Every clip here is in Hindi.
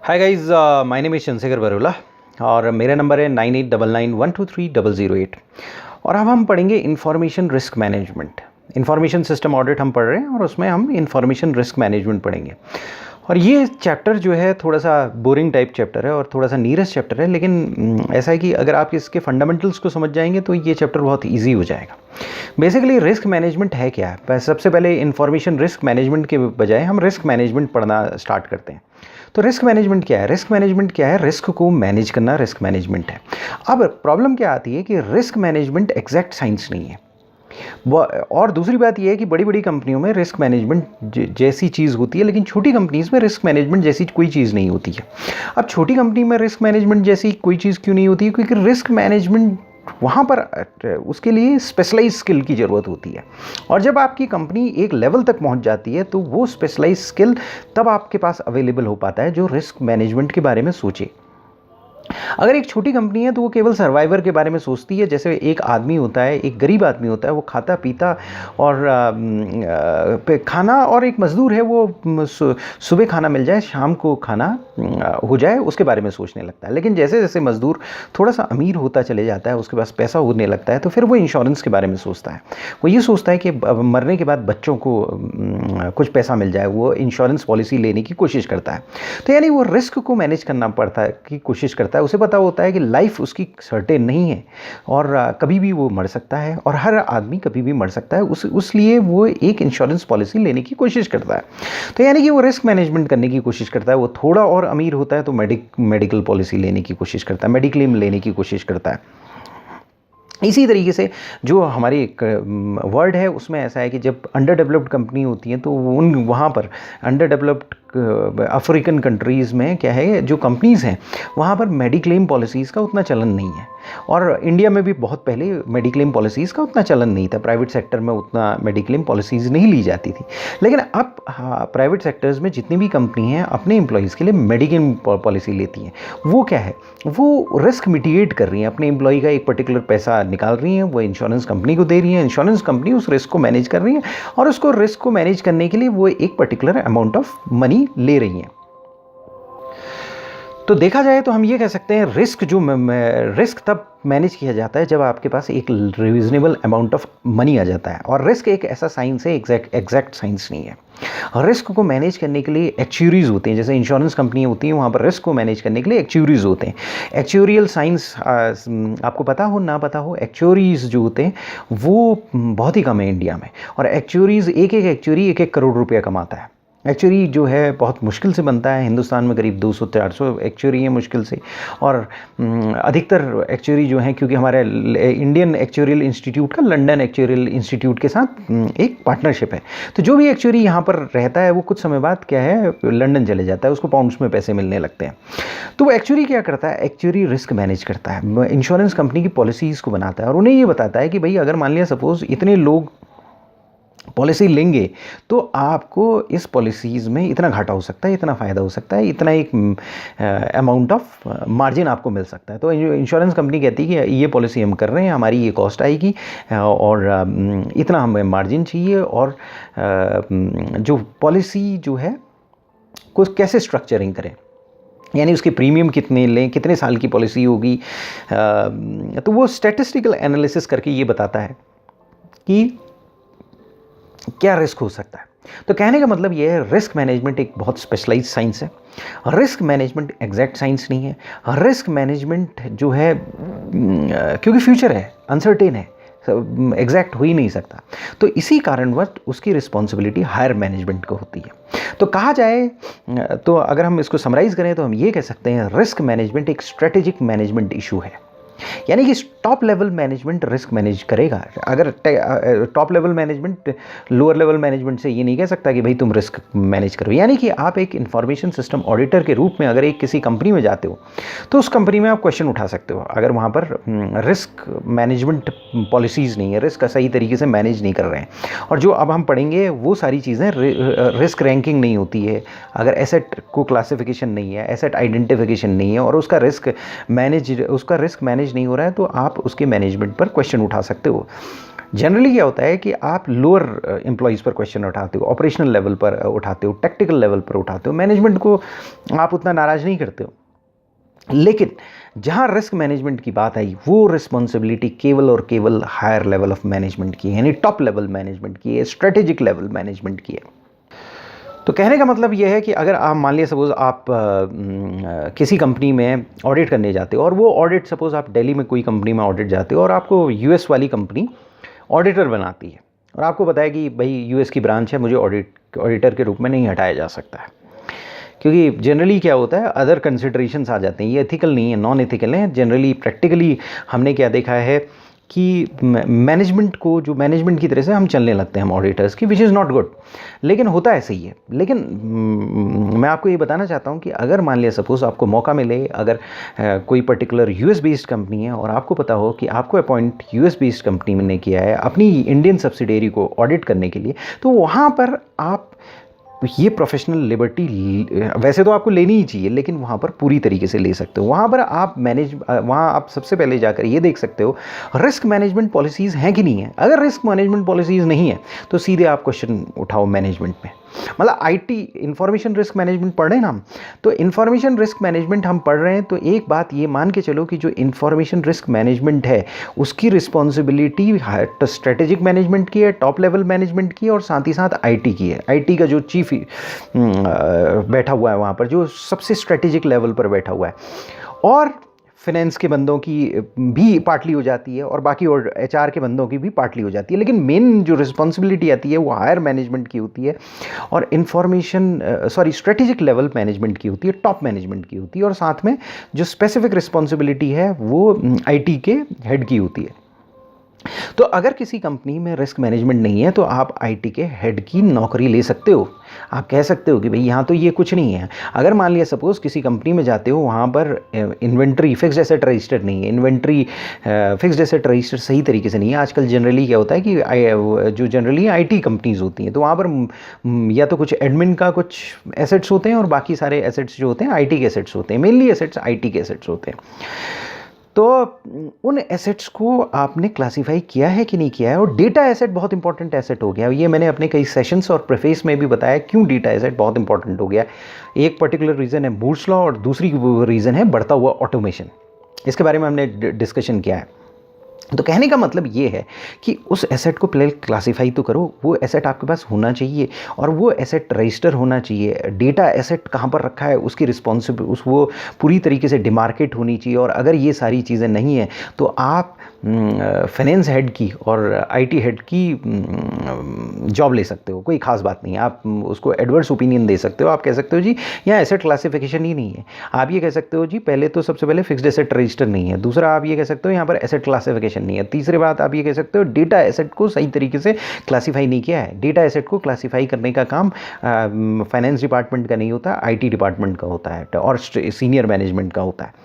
Hi guys, my name is Chandrashekhar बरोला और मेरा नंबर है 9899123008। और अब हम पढ़ेंगे information risk management. Information system audit हम पढ़ रहे हैं और उसमें हम इंफॉर्मेशन रिस्क मैनेजमेंट पढ़ेंगे। और ये चैप्टर जो है थोड़ा सा बोरिंग टाइप चैप्टर है और थोड़ा सा नीरस चैप्टर है, लेकिन ऐसा है कि अगर आप इसके फंडामेंटल्स को समझ जाएंगे तो ये चैप्टर बहुत ईजी हो जाएगा। बेसिकली रिस्क मैनेजमेंट है क्या है? सबसे पहले इंफॉर्मेशन रिस्क मैनेजमेंट के बजाय हम रिस्क मैनेजमेंट पढ़ना स्टार्ट करते हैं। तो रिस्क मैनेजमेंट क्या है? रिस्क मैनेजमेंट क्या है? रिस्क को मैनेज करना रिस्क मैनेजमेंट है। अब प्रॉब्लम क्या आती है कि रिस्क मैनेजमेंट एग्जैक्ट साइंस नहीं है। और दूसरी बात यह है कि बड़ी बड़ी कंपनियों में रिस्क मैनेजमेंट जैसी चीज़ होती है, लेकिन छोटी कंपनीज़ में रिस्क मैनेजमेंट जैसी कोई चीज़ नहीं होती है। अब छोटी कंपनी में रिस्क मैनेजमेंट जैसी कोई चीज़ क्यों नहीं होती है? क्योंकि रिस्क मैनेजमेंट वहाँ पर उसके लिए स्पेशलाइज स्किल की ज़रूरत होती है। और जब आपकी कंपनी एक लेवल तक पहुँच जाती है तो वो स्पेशलाइज स्किल तब आपके पास अवेलेबल हो पाता है जो रिस्क मैनेजमेंट के बारे में सोचे। अगर एक छोटी कंपनी है तो वो केवल सर्वाइवर के बारे में सोचती है। जैसे एक आदमी होता है, एक गरीब आदमी होता है, वो खाता पीता और खाना, और एक मज़दूर है वो सुबह खाना मिल जाए, शाम को खाना हो जाए, उसके बारे में सोचने लगता है। लेकिन जैसे जैसे मज़दूर थोड़ा सा अमीर होता चले जाता है, उसके पास पैसा होने लगता है, तो फिर वो इंश्योरेंस के बारे में सोचता है। वो ये सोचता है कि मरने के बाद बच्चों को कुछ पैसा मिल जाए, वो इंश्योरेंस पॉलिसी लेने की कोशिश करता है। तो यानी वो रिस्क को मैनेज करना पड़ता है, की कोशिश करता है। उसे पता होता है कि लाइफ उसकी सर्टेन नहीं है और कभी भी वो मर सकता है, और हर आदमी कभी भी मर सकता है। उसलिए वो एक इंश्योरेंस पॉलिसी लेने की कोशिश करता है। तो यानी कि वो रिस्क मैनेजमेंट करने की कोशिश करता है। वो थोड़ा और अमीर होता है तो मेडिकल पॉलिसी लेने की कोशिश करता है, मेडिक्लेम लेने की कोशिश करता है। इसी तरीके से जो हमारी एक वर्ड है उसमें ऐसा है कि जब अंडर डेवलप्ड कंपनी होती है तो वहाँ पर अंडर डेवलप्ड अफ्रीकन कंट्रीज़ में क्या है, जो कंपनीज़ हैं वहाँ पर मेडिक्लेम पॉलिसीज़ का उतना चलन नहीं है। और इंडिया में भी बहुत पहले मेडिक्लेम पॉलिसीज़ का उतना चलन नहीं था। प्राइवेट सेक्टर में उतना मेडिक्लेम पॉलिसीज़ नहीं ली जाती थी। लेकिन अब प्राइवेट सेक्टर्स में जितनी भी कंपनी हैं अपने एम्प्लॉयज़ के लिए मेडिक्लेम पॉलिसी लेती हैं। वो क्या है, वो रिस्क मिटिगेट कर रही हैं। अपने एम्प्लॉय का एक पर्टिकुलर पैसा निकाल रही हैं, वो इंश्योरेंस कंपनी को दे रही हैं। इंश्योरेंस कंपनी उस रिस्क को मैनेज कर रही है और उसको रिस्क को मैनेज करने के लिए वो एक पर्टिकुलर अमाउंट ऑफ मनी ले रही हैं। तो देखा जाए तो हम ये कह सकते हैं रिस्क तब मैनेज किया जाता है जब आपके पास एक रीजनेबल अमाउंट ऑफ मनी आ जाता है। और रिस्क एक ऐसा साइंस है, एग्जैक्ट साइंस नहीं है। रिस्क को मैनेज करने के लिए एक्चुअरीज होते हैं। जैसे इंश्योरेंस कंपनी होती हैं, वहाँ पर रिस्क को मैनेज करने के लिए एक्चुअरीज होते हैं। एक्चुअरियल साइंस आपको पता हो ना पता हो, एक्चुअरीज जो होते हैं वो बहुत ही कम है इंडिया में। और एक्चुअरीज एक एक्चुअरी 1-1 करोड़ रुपया कमाता है। एक्चुअरी जो है बहुत मुश्किल से बनता है। हिंदुस्तान में करीब 200-400 एक्चुअरी है मुश्किल से। और अधिकतर एक्चुअरी जो हैं, क्योंकि हमारे इंडियन एक्चुअरियल इंस्टीट्यूट का लंदन एक्चुअरियल इंस्टीट्यूट के साथ एक पार्टनरशिप है, तो जो भी एक्चुअरी यहाँ पर रहता है वो कुछ समय बाद क्या है लंदन चले जाता है, उसको पाउंड्स में पैसे मिलने लगते हैं। तो वो एक्चुअरी क्या करता है, एक्चुअरी रिस्क मैनेज करता है, इंश्योरेंस कंपनी की पॉलिसीज़ को बनाता है और उन्हें ये बताता है कि भाई अगर मान लिया सपोज़ इतने लोग पॉलिसी लेंगे तो आपको इस पॉलिसीज़ में इतना घाटा हो सकता है, इतना फ़ायदा हो सकता है, इतना एक अमाउंट ऑफ मार्जिन आपको मिल सकता है। तो इंश्योरेंस कंपनी कहती है कि ये पॉलिसी हम कर रहे हैं, हमारी ये कॉस्ट आएगी और इतना हमें मार्जिन चाहिए, और जो पॉलिसी जो है को कैसे स्ट्रक्चरिंग करें, यानी उसके प्रीमियम कितने लें, कितने साल की पॉलिसी होगी। तो वो स्टैटिस्टिकल एनालिसिस करके ये बताता है कि क्या रिस्क हो सकता है। तो कहने का मतलब ये है, रिस्क मैनेजमेंट एक बहुत स्पेशलाइज्ड साइंस है। रिस्क मैनेजमेंट एग्जैक्ट साइंस नहीं है। रिस्क मैनेजमेंट जो है क्योंकि फ्यूचर है, अनसर्टेन है, एग्जैक्ट हो ही नहीं सकता, तो इसी कारणवश उसकी रिस्पॉन्सिबिलिटी हायर मैनेजमेंट को होती है। तो कहा जाए तो अगर हम इसको समराइज़ करें तो हम ये कह सकते हैं रिस्क मैनेजमेंट एक स्ट्रेटेजिक मैनेजमेंट इशू है। यानी कि top level management risk manage करेगा। अगर top level management lower level management से ये नहीं कह सकता कि भाई तुम रिस्क मैनेज करो। यानी कि आप एक इंफॉर्मेशन सिस्टम ऑडिटर के रूप में अगर एक किसी कंपनी में जाते हो तो उस कंपनी में आप क्वेश्चन उठा सकते हो अगर वहाँ पर रिस्क मैनेजमेंट पॉलिसीज़ नहीं है, रिस्क सही तरीके से मैनेज नहीं कर रहे हैं। और जो अब हम पढ़ेंगे वो सारी चीज़ें रिस्क रैंकिंग नहीं होती है, अगर एसेट को क्लासिफिकेशन नहीं है, एसेट आइडेंटिफिकेशन नहीं है और उसका रिस्क मैनेज नहीं हो रहा है, तो आप उसके मैनेजमेंट पर क्वेश्चन उठा सकते हो। जनरली क्या होता है कि आप लोअर एम्प्लॉयज़ पर क्वेश्चन उठाते हो, ऑपरेशनल लेवल पर उठाते हो, टेक्निकल लेवल पर उठाते हो, मैनेजमेंट को आप उतना नाराज़ नहीं करते हो। लेकिन जहाँ रिस्क मैनेजमेंट की बात आई, वो रिस्पॉन्सिबिलिटी केवल और केवल हायर लेवल ऑफ मैनेजमेंट की है, यानी टॉप लेवल मैनेजमेंट की है, स्ट्रेटेजिक लेवल मैनेजमेंट की है। तो कहने का मतलब ये है कि अगर आप मान लिया सपोज़ आप किसी कंपनी में ऑडिट करने जाते हो, और वो ऑडिट सपोज़ आप दिल्ली में कोई कंपनी में ऑडिट जाते हो और आपको यूएस वाली कंपनी ऑडिटर बनाती है, और आपको पता है कि भाई यूएस की ब्रांच है, मुझे ऑडिटर के रूप में नहीं हटाया जा सकता है, क्योंकि जनरली क्या होता है, अदर कंसिडरेशंस आ जाते हैं, ये एथिकल नहीं है, नॉन एथिकल है। जनरली प्रैक्टिकली हमने क्या देखा है कि मैनेजमेंट को, जो मैनेजमेंट की तरह से हम चलने लगते हैं हम ऑडिटर्स की, विच इज़ नॉट गुड, लेकिन होता ऐसे ही है। लेकिन मैं आपको ये बताना चाहता हूँ कि अगर मान लिया सपोज़ आपको मौका मिले, अगर कोई पर्टिकुलर यूएस बेस्ड कंपनी है और आपको पता हो कि आपको अपॉइंट यूएस बेस्ड कंपनी ने किया है अपनी इंडियन सब्सिडियरी को ऑडिट करने के लिए, तो वहाँ पर आप ये प्रोफेशनल लिबर्टी वैसे तो आपको लेनी ही चाहिए, लेकिन वहाँ पर पूरी तरीके से ले सकते हो। वहाँ पर आप वहाँ आप सबसे पहले जाकर ये देख सकते हो रिस्क मैनेजमेंट पॉलिसीज़ हैं कि नहीं है। अगर रिस्क मैनेजमेंट पॉलिसीज़ नहीं है तो सीधे आप क्वेश्चन उठाओ मैनेजमेंट में। मतलब आईटी इंफॉर्मेशन रिस्क मैनेजमेंट पढ़ रहे हैं ना हम, तो इंफॉर्मेशन रिस्क मैनेजमेंट हम पढ़ रहे हैं, तो एक बात ये मान के चलो कि जो इंफॉर्मेशन रिस्क मैनेजमेंट है उसकी रिस्पॉन्सिबिलिटी स्ट्रेटेजिक मैनेजमेंट की है, टॉप लेवल मैनेजमेंट की है, और साथ ही साथ आईटी की है। आईटी का जो चीफ बैठा हुआ है वहाँ पर, जो सबसे स्ट्रेटेजिक लेवल पर बैठा हुआ है, और फिनेंस के बंदों की भी पार्टली हो जाती है, और बाकी और एचआर के बंदों की भी पार्टली हो जाती है, लेकिन मेन जो रिस्पॉन्सिबिलिटी आती है वो हायर मैनेजमेंट की होती है, और स्ट्रेटेजिक लेवल मैनेजमेंट की होती है, टॉप मैनेजमेंट की होती है, और साथ में जो स्पेसिफिक रिस्पॉन्सिबिलिटी है वो आईटी के हेड की होती है। तो अगर किसी कंपनी में रिस्क मैनेजमेंट नहीं है तो आप आईटी के हेड की नौकरी ले सकते हो। आप कह सकते हो कि भाई यहाँ तो ये कुछ नहीं है। अगर मान लिया सपोज़ किसी कंपनी में जाते हो, वहाँ पर इन्वेंट्री फिक्स्ड एसेट रजिस्टर नहीं है, इन्वेंट्री फिक्स्ड एसेट रजिस्टर सही तरीके से नहीं है। आजकल जनरली क्या होता है कि जो जनरली आईटी कंपनीज़ होती हैं, तो वहाँ पर या तो कुछ एडमिन का कुछ एसेट्स होते हैं, और बाकी सारे एसेट्स जो होते हैं आईटी के एसेट्स होते हैं, मेनली एसेट्स आईटी के एसेट्स होते हैं। तो उन एसेट्स को आपने क्लासीफाई किया है कि नहीं किया है। और डेटा एसेट बहुत इंपॉर्टेंट एसेट हो गया। ये मैंने अपने कई सेशंस और प्रेफेस में भी बताया क्यों डेटा एसेट बहुत इंपॉर्टेंट हो गया। एक पर्टिकुलर रीज़न है मूर्स लॉ, और दूसरी रीज़न है बढ़ता हुआ ऑटोमेशन। इसके बारे में हमने डिस्कशन किया है। तो कहने का मतलब ये है कि उस एसेट को पहले क्लासीफाई तो करो, वो एसेट आपके पास होना चाहिए, और वो एसेट रजिस्टर होना चाहिए। डेटा एसेट कहाँ पर रखा है उसकी वो पूरी तरीके से डिमार्केट होनी चाहिए। और अगर ये सारी चीज़ें नहीं हैं तो आप फाइनेंस हेड की और आईटी हेड की जॉब ले सकते हो, कोई ख़ास बात नहीं है। आप उसको एडवर्स ओपिनियन दे सकते हो। आप कह सकते हो जी यहाँ एसेट क्लासिफिकेशन ही नहीं है। आप ये कह सकते हो जी पहले तो सबसे पहले फिक्स्ड एसेट रजिस्टर नहीं है। दूसरा आप ये कह सकते हो यहाँ पर एसेट क्लासिफिकेशन नहीं है। तीसरी बात आप ये कह सकते हो डेटा एसेट को सही तरीके से क्लासीफाई नहीं किया है। डेटा एसेट को क्लासीफाई करने का काम फाइनेंस डिपार्टमेंट का नहीं होता, आईटी डिपार्टमेंट का होता है और सीनियर मैनेजमेंट का होता है।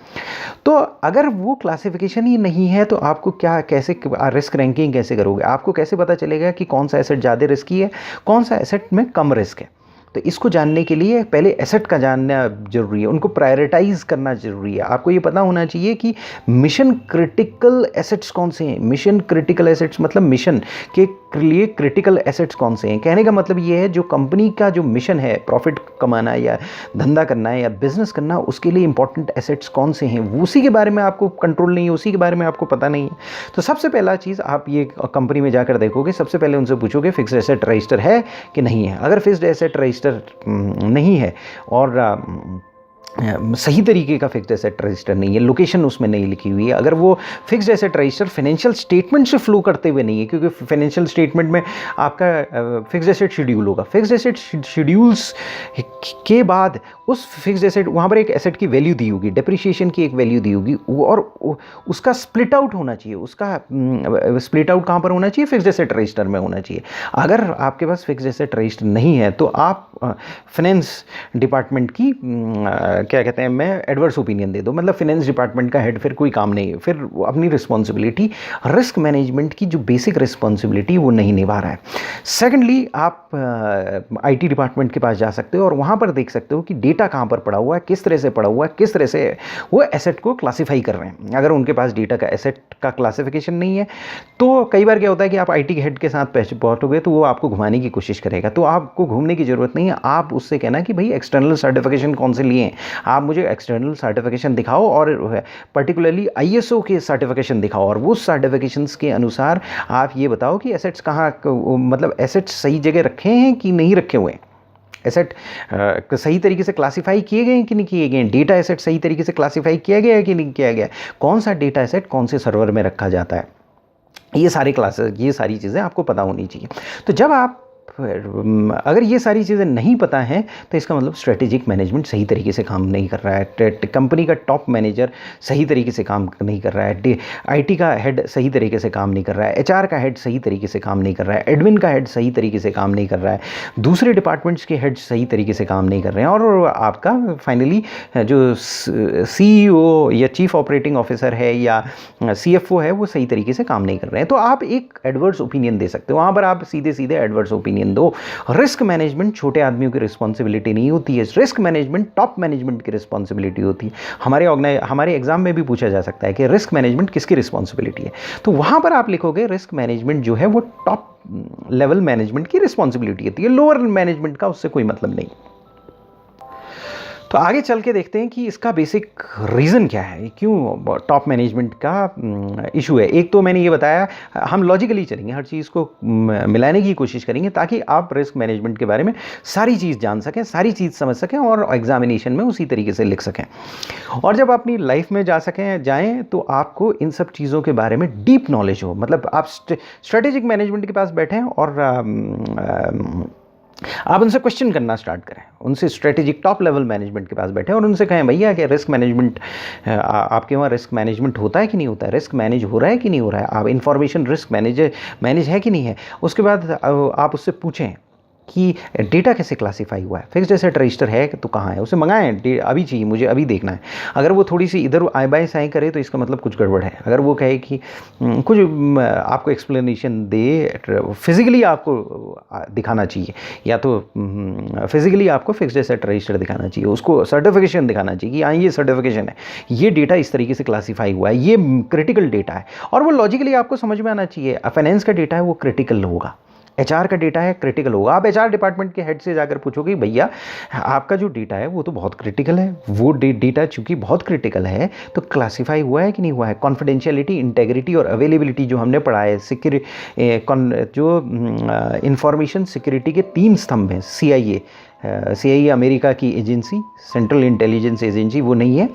तो अगर वो क्लासिफिकेशन ही नहीं है तो आपको कैसे रिस्क रैंकिंग कैसे करोगे? आपको कैसे पता चलेगा कि कौन सा एसेट ज़्यादा रिस्की है, कौन सा एसेट में कम रिस्क है? तो इसको जानने के लिए पहले एसेट का जानना ज़रूरी है, उनको प्रायोरिटाइज़ करना ज़रूरी है। आपको ये पता होना चाहिए कि मिशन क्रिटिकल एसेट्स कौन से हैं। मिशन क्रिटिकल एसेट्स मतलब मिशन के लिए क्रिटिकल एसेट्स कौन से हैं। कहने का मतलब ये है जो कंपनी का जो मिशन है, प्रॉफिट कमाना या धंधा करना है या बिजनेस करना, उसके लिए इंपॉर्टेंट एसेट्स कौन से हैं, उसी के बारे में आपको कंट्रोल नहीं है, उसी के बारे में आपको पता नहीं है। तो सबसे पहला चीज़ आप ये कंपनी में जाकर देखोगे, सबसे पहले उनसे पूछोगे फिक्स्ड एसेट रजिस्टर है कि नहीं है। अगर फिक्स्ड एसेट रजिस्टर नहीं है और सही तरीके का फिक्स्ड एसेट रजिस्टर नहीं है, लोकेशन उसमें नहीं लिखी हुई है, अगर वो fixed asset register financial statement से फ्लो करते हुए नहीं है, क्योंकि फाइनेंशियल स्टेटमेंट में आपका फिक्स्ड एसेट शेड्यूल होगा। फिक्स्ड एसेट शेड्यूल्स के बाद उस फिक्स्ड एसेट, वहाँ पर एक एसेट की वैल्यू दी होगी, डेप्रिसिएशन की एक वैल्यू दी होगी, और उसका स्प्लिट आउट होना चाहिए। उसका स्प्लिट आउट कहाँ पर होना चाहिए? फिक्स्ड एसेट रजिस्टर में होना चाहिए। अगर आपके पास फिक्स्ड एसेट रजिस्टर नहीं है तो आप फाइनेंस डिपार्टमेंट की क्या कहते हैं, मैं एडवर्स ओपिनियन दे दो, मतलब फाइनेंस डिपार्टमेंट का हेड फिर कोई काम नहीं है, फिर अपनी रिस्पॉन्सिबिलिटी, रिस्क मैनेजमेंट की जो बेसिक रिस्पॉन्सिबिलिटी वो नहीं निभा रहा है। सेकेंडली, आप आईटी डिपार्टमेंट के पास जा सकते हो और वहाँ पर देख सकते हो कि डेटा डेटा कहाँ पर पड़ा हुआ है, किस तरह से पड़ा हुआ है, किस तरह से वो एसेट को क्लासीफाई कर रहे हैं। अगर उनके पास डेटा का एसेट का क्लासिफिकेशन नहीं है तो कई बार क्या होता है कि आप आईटी के हेड के साथ पहुंचोगे तो वो आपको घुमाने की कोशिश करेगा। तो आपको घूमने की ज़रूरत नहीं है, आप उससे कहना कि भाई एक्सटर्नल सर्टिफिकेशन कौन से लिए हैं, आप मुझे एक्सटर्नल सर्टिफिकेशन दिखाओ और पर्टिकुलरली आईएसओ के सर्टिफिकेशन दिखाओ, और वो सर्टिफिकेशंस के अनुसार आप ये बताओ कि एसेट्स कहाँ, मतलब एसेट्स सही जगह रखे हैं कि नहीं रखे हुए हैं, एसेट सही तरीके से क्लासिफाई किए गए हैं कि नहीं किए गए हैं, डेटा एसेट सही तरीके से क्लासिफाई किया गया है कि नहीं किया गया, कौन सा डेटा एसेट कौन से सर्वर में रखा जाता है, ये सारे क्लासेस, ये सारी चीज़ें आपको पता होनी चाहिए। तो जब आप अगर ये सारी चीज़ें नहीं पता हैं तो इसका मतलब स्ट्रेटेजिक मैनेजमेंट सही तरीके से काम नहीं कर रहा है, कंपनी का टॉप मैनेजर सही तरीके से काम नहीं कर रहा है, आईटी का हेड सही तरीके से काम नहीं कर रहा है, एचआर का हेड सही तरीके से काम नहीं कर रहा है, एडमिन का हेड सही तरीके से काम नहीं कर रहा है, दूसरे डिपार्टमेंट्स के हेड सही तरीके से काम नहीं कर रहे हैं, और आपका फाइनली जो सीईओ या चीफ ऑपरेटिंग ऑफिसर है या सीएफओ है वो सही तरीके से काम नहीं कर रहे हैं, तो आप एक एडवर्स ओपिनियन दे सकते हो। वहाँ पर आप सीधे सीधे एडवर्स ओपिनियन दो। रिस्क मैनेजमेंट छोटे आदमियों की रिस्पॉन्सिबिलिटी नहीं होती है, रिस्क मैनेजमेंट टॉप मैनेजमेंट की रिस्पॉन्सिबिलिटी होती है। हमारे एग्जाम में भी पूछा जा सकता है कि रिस्क मैनेजमेंट किसकी रिस्पॉन्सिबिलिटी है, तो वहां पर आप लिखोगे रिस्क मैनेजमेंट जो है वो टॉप लेवल मैनेजमेंट की रिस्पॉन्सिबिलिटी होती है, लोअर मैनेजमेंट का उससे कोई मतलब नहीं। तो आगे चल के देखते हैं कि इसका बेसिक रीज़न क्या है, क्यों टॉप मैनेजमेंट का इशू है। एक तो मैंने ये बताया, हम लॉजिकली चलेंगे, हर चीज़ को मिलाने की कोशिश करेंगे ताकि आप रिस्क मैनेजमेंट के बारे में सारी चीज़ जान सकें, सारी चीज़ समझ सकें और एग्जामिनेशन में उसी तरीके से लिख सकें, और जब अपनी लाइफ में जाएँ तो आपको इन सब चीज़ों के बारे में डीप नॉलेज हो। मतलब आप स्ट्रेटेजिक मैनेजमेंट के पास बैठें और आप उनसे क्वेश्चन करना स्टार्ट करें, उनसे स्ट्रेटेजिक टॉप लेवल मैनेजमेंट के पास बैठे और उनसे कहें भैया कि रिस्क मैनेजमेंट आपके वहाँ रिस्क मैनेजमेंट होता है कि नहीं होता है, रिस्क मैनेज हो रहा है कि नहीं हो रहा है, आप इन्फॉर्मेशन रिस्क मैनेज है कि नहीं है। उसके बाद आप उससे पूछें कि डेटा कैसे क्लासीफाई हुआ है, फिक्स्ड एसेट रजिस्टर है तो कहाँ है, उसे मंगाएं, अभी चाहिए मुझे, अभी देखना है। अगर वो थोड़ी सी इधर आए बाएँ साएँ करे तो इसका मतलब कुछ गड़बड़ है। अगर वो कहे कि कुछ आपको एक्सप्लेनेशन दे, फिजिकली आपको दिखाना चाहिए, या तो फिजिकली आपको फिक्स्ड एसेट रजिस्टर दिखाना चाहिए, उसको सर्टिफिकेशन दिखाना चाहिए कि हाँ ये सर्टिफिकेशन है, ये डेटा इस तरीके से क्लासीफाई हुआ है, ये क्रिटिकल डेटा है, और वो लॉजिकली आपको समझ में आना चाहिए। फाइनेंस का डेटा है वो क्रिटिकल होगा, एचआर का डेटा है क्रिटिकल होगा। आप एचआर डिपार्टमेंट के हेड से जाकर पूछोगे भैया आपका जो डेटा है वो तो बहुत क्रिटिकल है, वो डेटा चूंकि बहुत क्रिटिकल है तो क्लासीफाई हुआ है कि नहीं हुआ है। कॉन्फिडेंशियलिटी, इंटेग्रिटी और अवेलेबिलिटी जो हमने पढ़ा है, जो इंफॉर्मेशन सिक्योरिटी के 3 स्तंभ हैं। CIA अमेरिका की एजेंसी, सेंट्रल इंटेलिजेंस एजेंसी, वो नहीं है।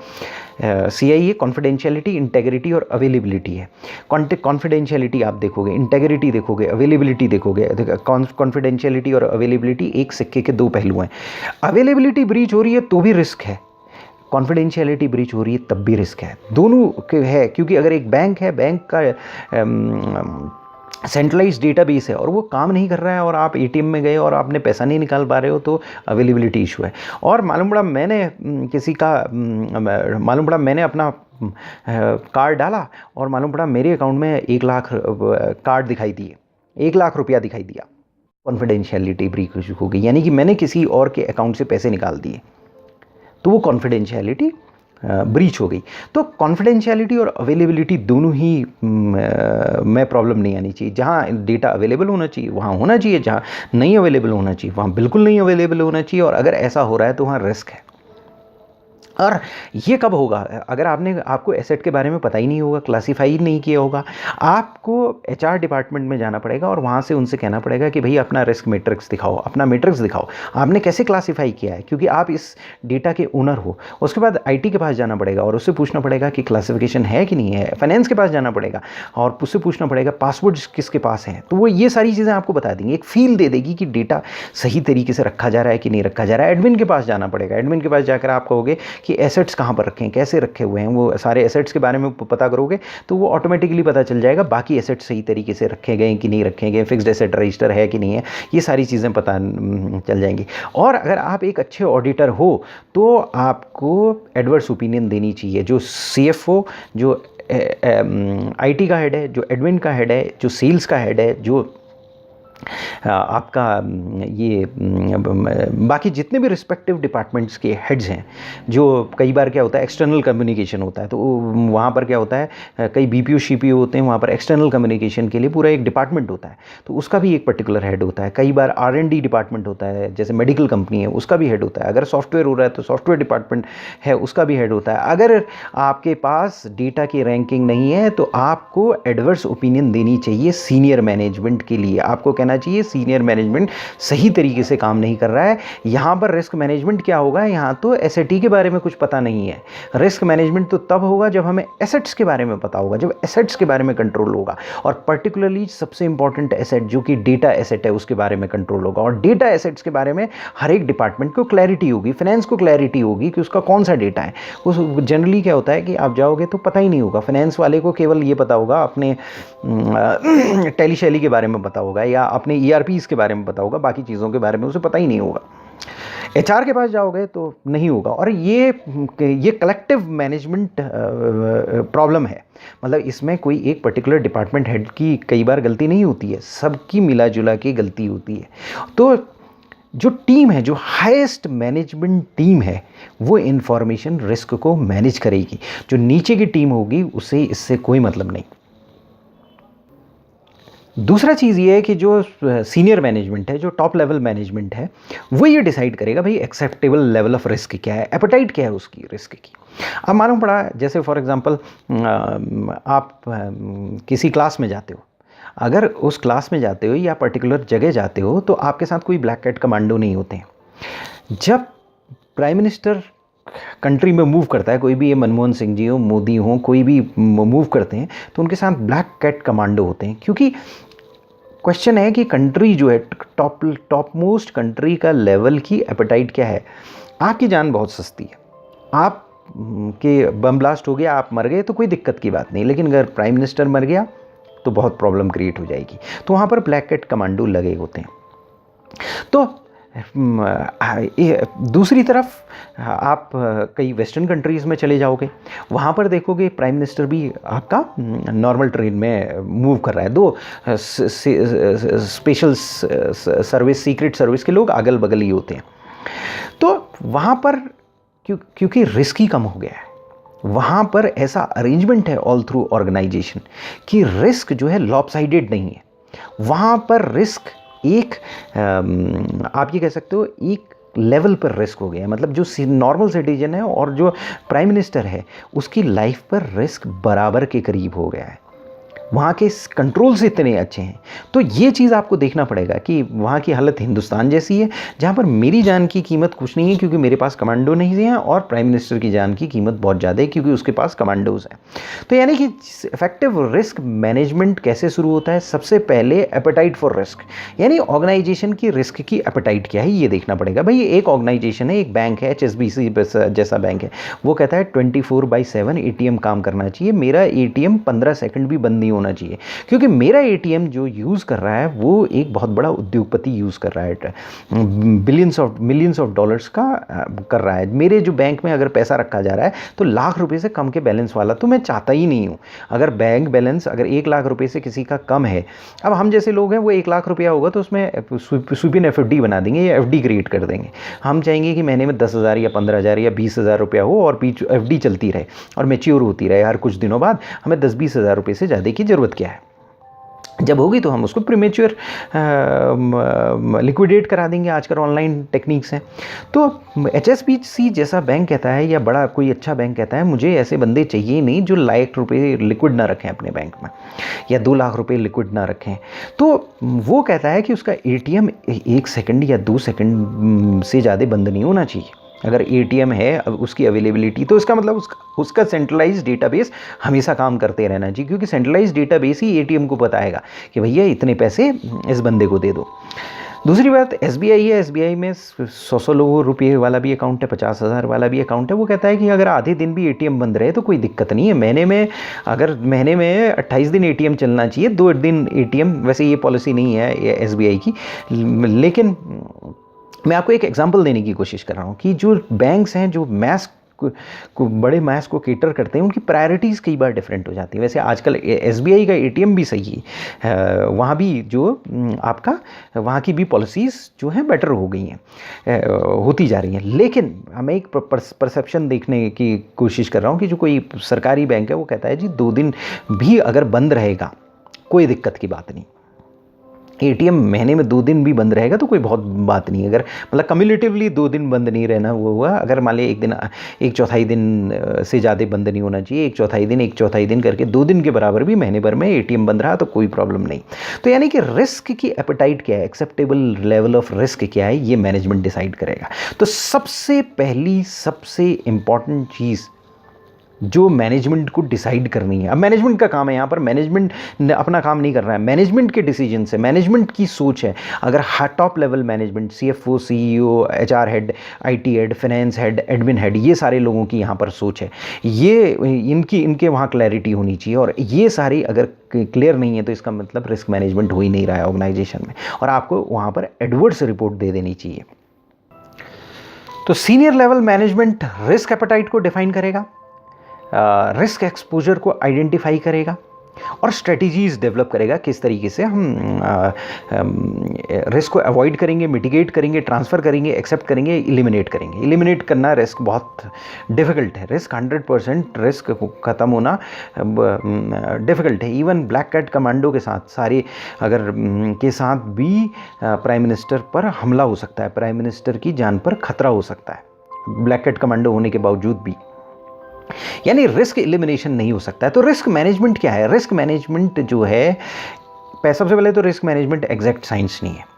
CIA कॉन्फिडेंशियलिटी, इंटेग्रिटी और अवेलेबिलिटी है। कॉन्फिडेंशियलिटी आप देखोगे, इंटेग्रिटी देखोगे, अवेलेबिलिटी देखोगे। कॉन्फिडेंशियलिटी और अवेलेबिलिटी एक सिक्के के 2 पहलू हैं। अवेलेबिलिटी ब्रीच हो रही है तो भी रिस्क है, कॉन्फिडेंशियलिटी ब्रीच हो रही है तब भी रिस्क है, दोनों है। क्योंकि अगर एक बैंक है, बैंक का सेंट्रलाइज डेटाबेस है और वो काम नहीं कर रहा है और आप एटीएम में गए और आपने पैसा नहीं निकाल पा रहे हो तो अवेलेबिलिटी इशू है। और मालूम पड़ा मैंने अपना कार्ड डाला और मालूम पड़ा मेरे अकाउंट में 1 लाख कार्ड दिखाई दिए, 1 लाख रुपया दिखाई दिया, कॉन्फिडेंशियलिटी ब्रीच हो गई, यानी कि मैंने किसी और के अकाउंट से पैसे निकाल दिए, तो वो कॉन्फिडेंशियलिटी ब्रीच हो गई। तो कॉन्फिडेंशियलिटी और अवेलेबिलिटी दोनों ही में प्रॉब्लम नहीं आनी चाहिए। जहाँ डेटा अवेलेबल होना चाहिए वहाँ होना चाहिए, जहाँ नहीं अवेलेबल होना चाहिए वहाँ बिल्कुल नहीं अवेलेबल होना चाहिए, और अगर ऐसा हो रहा है तो वहाँ रिस्क है। और ये कब होगा, अगर आपको एसेट के बारे में पता ही नहीं होगा, क्लासीफाई नहीं किया होगा, आपको एचआर डिपार्टमेंट में जाना पड़ेगा और वहाँ से उनसे कहना पड़ेगा कि भाई अपना रिस्क मैट्रिक्स दिखाओ, अपना मैट्रिक्स दिखाओ, आपने कैसे क्लासीफाई किया है, क्योंकि आप इस डेटा के ओनर हो। उसके बाद आईटी के पास जाना पड़ेगा और उससे पूछना पड़ेगा कि क्लासिफिकेशन है कि नहीं है। फाइनेंस के पास जाना पड़ेगा और उससे पूछना पड़ेगा पासवर्ड किसके पास हैं, तो वो ये सारी चीज़ें आपको बता देंगी, एक फील दे देगी कि डेटा सही तरीके से रखा जा रहा है कि नहीं रखा जा रहा है। एडमिन के पास जाना पड़ेगा, एडमिन के पास जाकर आप कहोगे कि एसेट्स कहाँ पर रखे हैं, कैसे रखे हुए हैं, वो सारे एसेट्स के बारे में पता करोगे तो वो ऑटोमेटिकली पता चल जाएगा बाकी एसेट्स सही तरीके से रखे गए कि नहीं रखे गए, फिक्स्ड एसेट रजिस्टर है कि नहीं है, ये सारी चीज़ें पता चल जाएंगी। और अगर आप एक अच्छे ऑडिटर हो तो आपको एडवर्स ओपिनियन देनी चाहिए। जो CFO, जो आईटी का हेड है, जो एडमिन का हेड है, जो सेल्स का हेड है, जो आपका ये बाकी जितने भी रिस्पेक्टिव डिपार्टमेंट्स के हेड्स हैं, जो कई बार क्या होता है एक्सटर्नल कम्युनिकेशन होता है, तो वहाँ पर क्या होता है कई बीपीओ शीपीओ होते हैं, वहाँ पर एक्सटर्नल कम्युनिकेशन के लिए पूरा एक डिपार्टमेंट होता है, तो उसका भी एक पर्टिकुलर हेड होता है। कई बार R&D डिपार्टमेंट होता है, जैसे मेडिकल कंपनी है उसका भी हेड होता है। अगर सॉफ्टवेयर हो रहा है तो सॉफ्टवेयर डिपार्टमेंट है उसका भी हेड होता है। अगर आपके पास डेटा की रैंकिंग नहीं है तो आपको एडवर्स ओपिनियन देनी चाहिए सीनियर मैनेजमेंट के लिए। आपको कहना चाहिए सीनियर मैनेजमेंट सही तरीके से काम नहीं कर रहा है। यहाँ पर रिस्क मैनेजमेंट क्या होगा, यहाँ तो एसेटी के बारे में कुछ पता नहीं है। रिस्क मैनेजमेंट तो तब होगा जब हमें एसेट्स के बारे में पता होगा, जब एसेट्स के बारे में कंट्रोल होगा, और पर्टिकुलरली सबसे इंपॉर्टेंट एसेट जो कि डेटा एसेट है उसके बारे में कंट्रोल होगा। और डेटा एसेट्स के बारे में हर एक डिपार्टमेंट को क्लैरिटी होगी, फाइनेंस को क्लैरिटी होगी कि उसका कौन सा डेटा है। उस जनरली क्या होता है कि आप जाओगे तो पता ही नहीं होगा, फाइनेंस वाले को केवल ये पता होगा अपने टैली शैली के बारे में पता होगा या अपने ERPs के बारे में पता होगा, बाकी चीज़ों के बारे में उसे पता ही नहीं होगा। HR के पास जाओगे तो नहीं होगा। और ये कलेक्टिव मैनेजमेंट प्रॉब्लम है, मतलब इसमें कोई एक पर्टिकुलर डिपार्टमेंट हेड की कई बार गलती नहीं होती है, सबकी मिला जुला के गलती होती है। तो जो टीम है, जो हाईएस्ट मैनेजमेंट टीम है, वो इंफॉर्मेशन रिस्क को मैनेज करेगी। जो नीचे की टीम होगी उसे इससे कोई मतलब नहीं। दूसरा चीज़ ये है कि जो सीनियर मैनेजमेंट है, जो टॉप लेवल मैनेजमेंट है, वो ये डिसाइड करेगा भाई एक्सेप्टेबल लेवल ऑफ रिस्क क्या है, एपेटाइट क्या है उसकी रिस्क की। अब मालूम पड़ा, जैसे फॉर एग्जांपल आप किसी क्लास में जाते हो, अगर उस क्लास में जाते हो या पर्टिकुलर जगह जाते हो तो आपके साथ कोई ब्लैक कैट कमांडो नहीं होते हैं। जब प्राइम मिनिस्टर कंट्री में मूव करता है, कोई भी, ये मनमोहन सिंह जी हो, मोदी हो, कोई भी मूव करते हैं तो उनके साथ ब्लैक कैट कमांडो होते हैं। क्योंकि क्वेश्चन है कि कंट्री जो है, टॉप मोस्ट कंट्री का लेवल की एपेटाइट क्या है। आपकी जान बहुत सस्ती है, आप के बम ब्लास्ट हो गया, आप मर गए तो कोई दिक्कत की बात नहीं, लेकिन अगर प्राइम मिनिस्टर मर गया तो बहुत प्रॉब्लम क्रिएट हो जाएगी। तो वहाँ पर ब्लैक कैट कमांडो लगे होते हैं। तो दूसरी तरफ आप कई वेस्टर्न कंट्रीज़ में चले जाओगे, वहाँ पर देखोगे प्राइम मिनिस्टर भी आपका नॉर्मल ट्रेन में मूव कर रहा है, दो स्पेशल सर्विस, सीक्रेट सर्विस के लोग अगल बगल ही होते हैं। तो वहाँ पर क्योंकि रिस्क ही कम हो गया है, वहाँ पर ऐसा अरेंजमेंट है ऑल थ्रू ऑर्गेनाइजेशन कि रिस्क जो है लॉपसाइडेड नहीं है। वहाँ पर रिस्क एक आप ये कह सकते हो एक लेवल पर रिस्क हो गया, मतलब जो नॉर्मल सिटीजन है और जो प्राइम मिनिस्टर है उसकी लाइफ पर रिस्क बराबर के करीब हो गया है। वहाँ के कंट्रोल्स इतने अच्छे हैं। तो ये चीज़ आपको देखना पड़ेगा कि वहाँ की हालत हिंदुस्तान जैसी है, जहाँ पर मेरी जान की कीमत कुछ नहीं है क्योंकि मेरे पास कमांडो नहीं है, और प्राइम मिनिस्टर की जान की कीमत बहुत ज़्यादा है क्योंकि उसके पास कमांडोज हैं। तो यानी कि इफेक्टिव रिस्क मैनेजमेंट कैसे शुरू होता है, सबसे पहले एपेटाइट फॉर रिस्क, यानी ऑर्गेनाइजेशन की रिस्क की एपेटाइट क्या है ये देखना पड़ेगा। भाई एक ऑर्गेनाइजेशन है, एक बैंक है, HSBC जैसा बैंक है, वो कहता है 24/7 ATM काम करना चाहिए, मेरा ATM 15 सेकंड भी बंद नहीं होना चाहिए, क्योंकि मेरा ATM जो यूज़ कर रहा है वो एक बहुत बड़ा उद्योगपति यूज़ कर रहा है, मिलियंस ऑफ डॉलर्स का कर रहा है। मेरे जो बैंक में अगर पैसा रखा जा रहा है तो लाख रुपए से कम के बैलेंस वाला तो मैं चाहता ही नहीं हूँ। अगर बैंक बैलेंस अगर 1 लाख रुपए से किसी का कम है, अब हम जैसे लोग हैं वो 1 लाख रुपया होगा तो उसमें सुपिन FD बना देंगे या FD क्रिएट कर देंगे। हम चाहेंगे कि महीने में 10,000 या 15,000 या 20,000 रुपया हो और FD चलती रहे और मैच्योर होती रहे हर कुछ दिनों बाद, हमें 10-20 हज़ार रुपये से ज़्यादा की ज़रूरत क्या है। जब होगी तो हम उसको प्रीमेच्योर लिक्विडेट करा देंगे, आजकल ऑनलाइन टेक्निक्स हैं। तो HSBC जैसा बैंक कहता है या बड़ा कोई अच्छा बैंक कहता है मुझे ऐसे बंदे चाहिए नहीं जो लाख रुपये लिक्विड ना रखें अपने बैंक में या 2 लाख रुपये लिक्विड ना रखें। तो वो कहता है कि उसका ATM 1 सेकंड या 2 सेकंड से ज़्यादा बंद नहीं होना चाहिए। अगर ATM है उसकी अवेलेबिलिटी, तो इसका मतलब उसका सेंट्रलाइज डेटाबेस हमेशा काम करते रहना चाहिए, क्योंकि सेंट्रलाइज डेटाबेस ही ATM को बताएगा कि भैया इतने पैसे इस बंदे को दे दो। दूसरी बात SBI है, SBI में 100 रुपये वाला भी अकाउंट है, 50,000 वाला भी अकाउंट है। वो कहता है कि अगर आधे दिन भी ATM बंद रहे तो कोई दिक्कत नहीं है, महीने में 28 दिन ATM चलना चाहिए, 2 दिन ATM, वैसे ये पॉलिसी नहीं है SBI की, लेकिन मैं आपको एक एग्जांपल देने की कोशिश कर रहा हूँ कि जो बैंक्स हैं जो मैस बड़े मास को केटर करते हैं, उनकी प्रायोरिटीज़ कई बार डिफरेंट हो जाती है। वैसे आजकल SBI का ATM भी सही है, वहाँ भी जो आपका वहाँ की भी पॉलिसीज़ जो हैं बेटर हो गई हैं, होती जा रही हैं। लेकिन हमें एक परसेप्शन देखने की कोशिश कर रहा हूँ कि जो कोई सरकारी बैंक है वो कहता है जी 2 दिन भी अगर बंद रहेगा कोई दिक्कत की बात नहीं, ATM महीने में 2 दिन भी बंद रहेगा तो कोई बहुत बात नहीं। अगर मतलब कम्युलेटिवली 2 दिन बंद नहीं रहना वो हुआ, अगर मान लिया 1/4 दिन से ज़्यादा बंद नहीं होना चाहिए, 1/4 दिन करके 2 दिन के बराबर भी महीने भर में ATM बंद रहा तो कोई प्रॉब्लम नहीं। तो यानी कि रिस्क की एपेटाइट क्या है, एक्सेप्टेबल लेवल ऑफ रिस्क क्या है, ये मैनेजमेंट डिसाइड करेगा। तो सबसे पहली सबसे इम्पॉर्टेंट चीज़ जो मैनेजमेंट को डिसाइड करनी है, अब मैनेजमेंट का काम है, यहाँ पर मैनेजमेंट अपना काम नहीं कर रहा है, मैनेजमेंट के डिसीजन से, मैनेजमेंट की सोच है। अगर top level management CFO CEO HR head IT head finance head admin head, ये सारे लोगों की यहाँ पर सोच है, ये इनके वहाँ क्लैरिटी होनी चाहिए। और ये सारी अगर क्लियर नहीं है तो इसका मतलब रिस्क मैनेजमेंट हो ही नहीं रहा है ऑर्गेनाइजेशन में, और आपको वहाँ पर एडवर्स रिपोर्ट दे देनी चाहिए। तो senior level management risk appetite को डिफाइन करेगा, रिस्क एक्सपोजर को आइडेंटिफाई करेगा और स्ट्रेटजीज डेवलप करेगा, किस तरीके से हम रिस्क को अवॉइड करेंगे, मिटिगेट करेंगे, ट्रांसफ़र करेंगे, एक्सेप्ट करेंगे, इलिमिनेट करेंगे। इलिमिनेट करना रिस्क बहुत डिफ़िकल्ट है, रिस्क 100% रिस्क ख़त्म होना डिफ़िकल्ट है। इवन ब्लैक कैट कमांडो के साथ सारे अगर के साथ भी प्राइम मिनिस्टर पर हमला हो सकता है, प्राइम मिनिस्टर की जान पर खतरा हो सकता है ब्लैक कैट कमांडो होने के बावजूद भी, यानी रिस्क एलिमिनेशन नहीं हो सकता है। तो रिस्क मैनेजमेंट क्या है? रिस्क मैनेजमेंट जो है, सबसे पहले तो रिस्क मैनेजमेंट एग्जैक्ट साइंस नहीं है।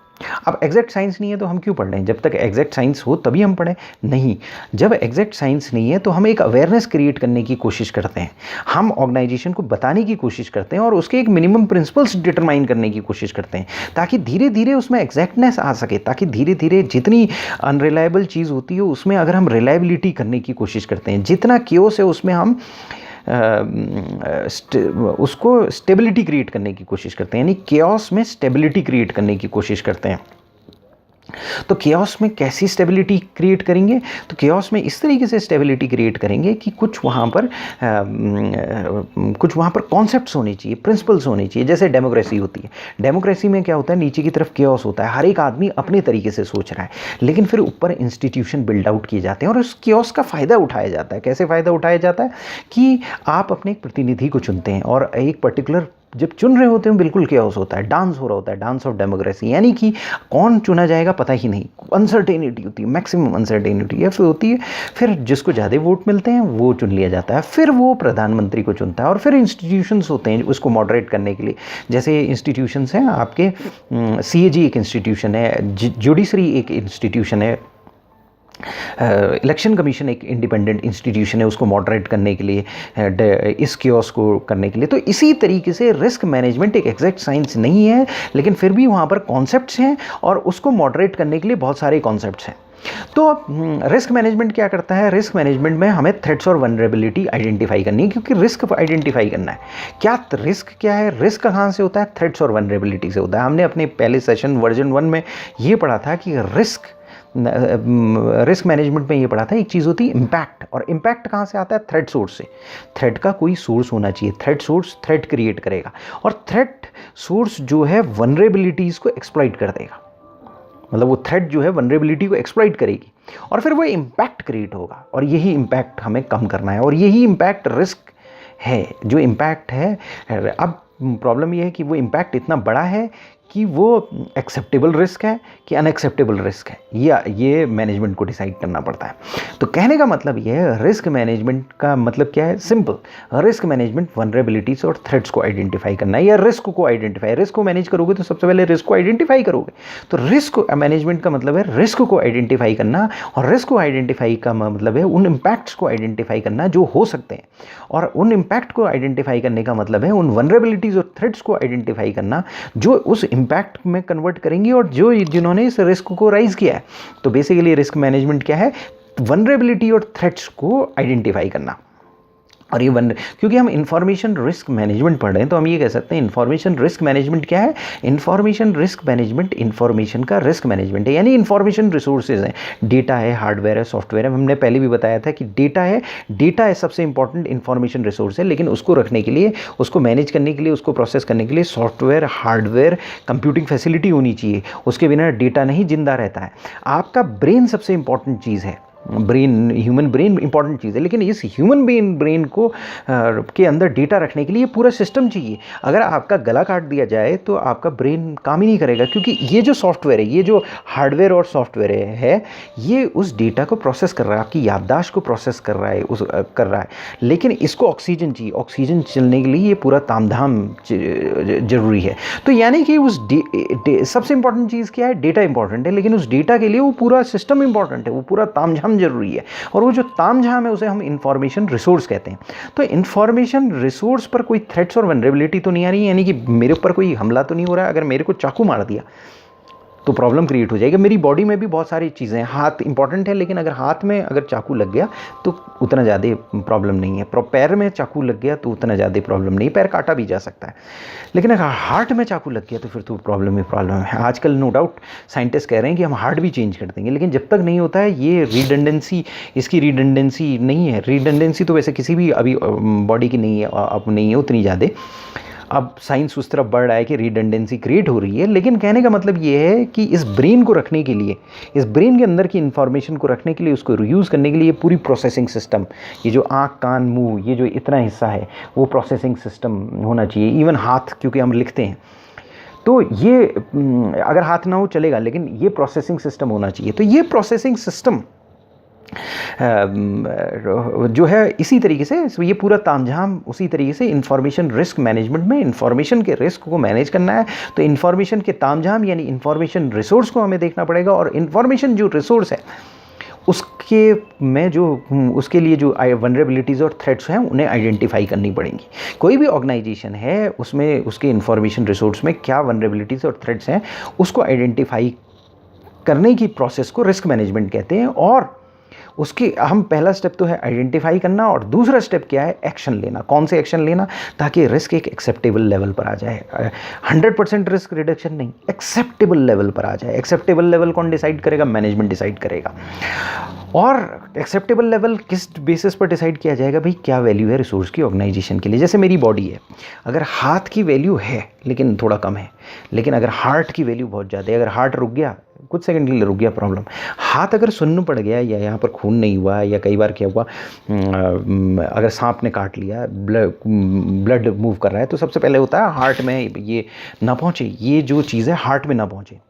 अब एग्जैक्ट साइंस नहीं है तो हम क्यों पढ़ रहे हैं? जब तक एग्जैक्ट साइंस हो तभी हम पढ़ें? नहीं, जब एग्जैक्ट साइंस नहीं है तो हम एक अवेयरनेस क्रिएट करने की कोशिश करते हैं, हम ऑर्गेनाइजेशन को बताने की कोशिश करते हैं और उसके एक मिनिमम प्रिंसिपल्स डिटरमाइन करने की कोशिश करते हैं, ताकि धीरे धीरे उसमें एग्जैक्टनेस आ सके, ताकि धीरे धीरे जितनी अनरिलायबल चीज़ होती है उसमें अगर हम रिलायबिलिटी करने की कोशिश करते हैं, जितना क्योस है उसमें हम उसको स्टेबिलिटी क्रिएट करने की कोशिश करते हैं, यानी केओस में स्टेबिलिटी क्रिएट करने की कोशिश करते हैं। तो केओस में कैसी स्टेबिलिटी क्रिएट करेंगे? तो केओस में इस तरीके से स्टेबिलिटी क्रिएट करेंगे कि कुछ वहाँ पर कॉन्सेप्ट्स होने चाहिए, प्रिंसिपल्स होने चाहिए। जैसे डेमोक्रेसी होती है, डेमोक्रेसी में क्या होता है, नीचे की तरफ केओस होता है, हर एक आदमी अपने तरीके से सोच रहा है, लेकिन फिर ऊपर इंस्टीट्यूशन बिल्ड आउट किए जाते हैं और उस केओस का फ़ायदा उठाया जाता है। कैसे फ़ायदा उठाया जाता है कि आप अपने एक प्रतिनिधि को चुनते हैं और एक पर्टिकुलर जब चुन रहे होते हैं बिल्कुल केओस होता है, डांस हो रहा होता है, डांस ऑफ डेमोक्रेसी, यानी कि कौन चुना जाएगा पता ही नहीं, अनसर्टेनिटी होती है, मैक्सिमम अनसर्टेनिटी या फिर होती है। फिर जिसको ज़्यादा वोट मिलते हैं वो चुन लिया जाता है, फिर वो प्रधानमंत्री को चुनता है। और फिर इंस्टीट्यूशंस होते हैं उसको मॉडरेट करने के लिए, जैसे इंस्टीट्यूशंस हैं आपके, CAG एक इंस्टीट्यूशन है, जुडिशरी एक इंस्टीट्यूशन है, इलेक्शन कमीशन एक इंडिपेंडेंट इंस्टीट्यूशन है उसको मॉडरेट करने के लिए, इस केओस को करने के लिए। तो इसी तरीके से रिस्क मैनेजमेंट एक एग्जैक्ट साइंस नहीं है, लेकिन फिर भी वहाँ पर कॉन्सेप्ट्स हैं और उसको मॉडरेट करने के लिए बहुत सारे कॉन्सेप्ट्स हैं। तो रिस्क मैनेजमेंट क्या करता है? रिस्क मैनेजमेंट में हमें थ्रेट्स और वनरेबिलिटी आइडेंटिफाई करनी है, क्योंकि रिस्क आइडेंटिफाई करना है। क्या रिस्क क्या है? रिस्क कहाँ से होता है? थ्रेट्स और वनरेबिलिटी से होता है। हमने अपने पहले सेशन वर्जन 1 में ये पढ़ा था कि रिस्क मैनेजमेंट में ये पढ़ा था, एक चीज़ होती है इम्पैक्ट, और इम्पैक्ट कहाँ से आता है? थ्रेट सोर्स से। थ्रेट का कोई सोर्स होना चाहिए, थ्रेट सोर्स थ्रेट क्रिएट करेगा और थ्रेट सोर्स जो है वनरेबिलिटीज़ को एक्सप्लॉइट कर देगा, मतलब वो थ्रेट जो है वनरेबिलिटी को एक्सप्लॉइट करेगी और फिर वो इम्पैक्ट क्रिएट होगा, और यही इम्पैक्ट हमें कम करना है और यही इम्पैक्ट रिस्क है। जो इम्पैक्ट है, अब प्रॉब्लम ये है कि वो इम्पैक्ट इतना बड़ा है कि वो एक्सेप्टेबल रिस्क है कि अनएक्सेप्टेबल रिस्क है, या ये मैनेजमेंट को डिसाइड करना पड़ता है। तो कहने का मतलब ये है, रिस्क मैनेजमेंट का मतलब क्या है? सिंपल, रिस्क मैनेजमेंट वनरेबिलिटीज और थ्रेट्स को आइडेंटिफाई करना है, या रिस्क को आइडेंटिफाई। रिस्क को मैनेज करोगे तो सबसे पहले रिस्क को आइडेंटिफाई करोगे। तो रिस्क मैनेजमेंट का मतलब है रिस्क को आइडेंटिफाई करना, और रिस्क को आइडेंटिफाई का मतलब है उन इम्पैक्ट्स को आइडेंटिफाई करना जो हो सकते हैं, और उन इम्पैक्ट को आइडेंटिफाई करने का मतलब है उन वनरेबिलिटीज और थ्रेट्स को आइडेंटिफाई करना जो उस इम्पैक्ट में कन्वर्ट करेंगी और जिन्होंने इस रिस्क को राइज किया है। तो बेसिकली रिस्क मैनेजमेंट क्या है? वनरेबिलिटी और थ्रेट्स को आइडेंटिफाई करना। और ये क्योंकि हम इंफॉर्मेशन रिस्क मैनेजमेंट पढ़ रहे हैं तो हम ये कह सकते हैं इंफॉर्मेशन रिस्क मैनेजमेंट क्या है। इंफॉर्मेशन रिस्क मैनेजमेंट इंफॉर्मेशन का रिस्क मैनेजमेंट है, यानी इंफॉर्मेशन रिसोर्सेज हैं, डेटा है, हार्डवेयर है, सॉफ्टवेयर है। हमने पहले भी बताया था कि डेटा है सबसे इंपॉर्टेंट इंफॉर्मेशन रिसोर्स है, लेकिन उसको रखने के लिए, उसको मैनेज करने के लिए, उसको प्रोसेस करने के लिए सॉफ्टवेयर, हार्डवेयर, कंप्यूटिंग फैसिलिटी होनी चाहिए। उसके बिना डेटा नहीं जिंदा रहता है। आपका ब्रेन सबसे इंपॉर्टेंट चीज़ है, ब्रेन, ह्यूमन ब्रेन इंपॉर्टेंट चीज़ है, लेकिन इस ह्यूमन ब्रेन को के अंदर डेटा रखने के लिए पूरा सिस्टम चाहिए। अगर आपका गला काट दिया जाए तो आपका ब्रेन काम ही नहीं करेगा, क्योंकि ये जो सॉफ्टवेयर है, ये जो हार्डवेयर और सॉफ्टवेयर है, ये उस डेटा को प्रोसेस कर रहा है, आपकी याददाश्त को प्रोसेस कर रहा है, लेकिन इसको ऑक्सीजन चाहिए। ऑक्सीजन चलने के लिए ये पूरा तामझाम जरूरी है। तो यानी कि उस सबसे इंपॉर्टेंट चीज़ क्या है, डेटा इंपॉर्टेंट है, लेकिन उस डेटा के लिए वो पूरा सिस्टम इंपॉर्टेंट है, वो पूरा तामझाम जरूरी है। और वो जो तामझाम है उसे हम इंफॉर्मेशन रिसोर्स कहते हैं। तो इंफॉर्मेशन रिसोर्स पर कोई थ्रेट्स और वनरेबिलिटी तो नहीं आ रही, यानी कि मेरे ऊपर कोई हमला तो नहीं हो रहा है। अगर मेरे को चाकू मार दिया तो प्रॉब्लम क्रिएट हो जाएगी। मेरी बॉडी में भी बहुत सारी चीज़ें हैं, हाथ इंपॉर्टेंट है, लेकिन अगर हाथ में अगर चाकू लग गया तो उतना ज़्यादा प्रॉब्लम नहीं है। पैर में चाकू लग गया तो उतना ज़्यादा प्रॉब्लम नहीं, पैर काटा भी जा सकता है। लेकिन अगर हार्ट में चाकू लग गया तो फिर तो प्रॉब्लम है। आजकल नो डाउट साइंटिस्ट कह रहे हैं कि हम हार्ट भी चेंज कर देंगे, लेकिन जब तक नहीं होता है ये इसकी रिडंडेंसी नहीं है। रिडंडेंसी तो वैसे किसी भी अभी बॉडी की नहीं है, अब नहीं है उतनी ज़्यादा। अब साइंस उस तरफ बढ़ रहा है कि रिडंडेंसी क्रिएट हो रही है, लेकिन कहने का मतलब ये है कि इस ब्रेन को रखने के लिए, इस ब्रेन के अंदर की इंफॉर्मेशन को रखने के लिए, उसको रीयूज़ करने के लिए पूरी प्रोसेसिंग सिस्टम, ये जो आँख, कान, मुंह, ये जो इतना हिस्सा है वो प्रोसेसिंग सिस्टम होना चाहिए। इवन हाथ, क्योंकि हम लिखते हैं तो ये अगर हाथ ना हो चलेगा, लेकिन ये प्रोसेसिंग सिस्टम होना चाहिए। तो ये प्रोसेसिंग सिस्टम जो है इसी तरीके से ये पूरा तामझाम उसी तरीके से इंफॉर्मेशन रिस्क मैनेजमेंट में इंफॉर्मेशन के रिस्क को मैनेज करना है। तो इंफॉर्मेशन के तामझाम यानी इंफॉर्मेशन रिसोर्स को हमें देखना पड़ेगा, और इंफॉर्मेशन जो रिसोर्स है उसके लिए जो वनरेबिलिटीज़ और थ्रेट्स हैं उन्हें आइडेंटिफाई करनी पड़ेंगी। कोई भी ऑर्गेनाइजेशन है उसमें उसके इंफॉर्मेशन रिसोर्स में क्या वनरेबिलिटीज़ और थ्रेट्स हैं उसको आइडेंटिफाई करने की प्रोसेस को रिस्क मैनेजमेंट कहते हैं। और उसके हम पहला स्टेप तो है आइडेंटिफाई करना, और दूसरा स्टेप क्या है, एक्शन लेना। कौन से एक्शन लेना, ताकि रिस्क एक एक्सेप्टेबल लेवल पर आ जाए। 100% रिस्क रिडक्शन नहीं, एक्सेप्टेबल लेवल पर आ जाए। एक्सेप्टेबल लेवल कौन डिसाइड करेगा, मैनेजमेंट डिसाइड करेगा। और एक्सेप्टेबल लेवल किस बेसिस पर डिसाइड किया जाएगा, भाई क्या वैल्यू है रिसोर्स की ऑर्गेनाइजेशन के लिए। जैसे मेरी बॉडी है, अगर हाथ की वैल्यू है लेकिन थोड़ा कम है, लेकिन अगर हार्ट की वैल्यू बहुत ज़्यादा है, अगर हार्ट रुक गया, कुछ सेकंड के लिए रुक गया प्रॉब्लम, हाथ अगर सुन्न पड़ गया या यहाँ पर खून नहीं हुआ, या कई बार क्या हुआ अगर सांप ने काट लिया, ब्लड मूव कर रहा है, तो सबसे पहले होता है हार्ट में ये ना पहुँचे, ये जो चीज़ है हार्ट में ना पहुँचे।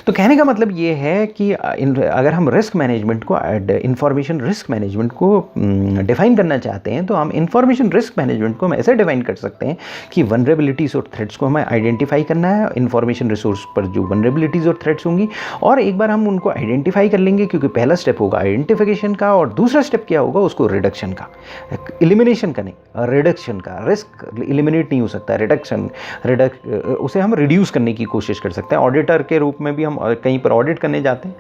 तो कहने का मतलब ये है कि अगर हम रिस्क मैनेजमेंट को, इंफॉर्मेशन रिस्क मैनेजमेंट को डिफ़ाइन करना चाहते हैं, तो हम इंफॉर्मेशन रिस्क मैनेजमेंट को हम ऐसे डिफ़ाइन कर सकते हैं कि वनरेबिलिटीज़ और थ्रेट्स को हमें आइडेंटिफाई करना है, इंफॉर्मेशन रिसोर्स पर जो वनरेबिलिटीज़ और थ्रेट्स होंगी, और एक बार हम उनको आइडेंटिफाई कर लेंगे, क्योंकि पहला स्टेप होगा आइडेंटिफिकेशन का, और दूसरा स्टेप क्या होगा, उसको रिडक्शन का, एलिमिनेशन का नहीं, रिडक्शन का। रिस्क एलिमिनेट नहीं हो सकता, उसे हम रिड्यूस करने की कोशिश कर सकते हैं। ऑडिटर के रूप में भी हम कहीं पर ऑडिट करने जाते हैं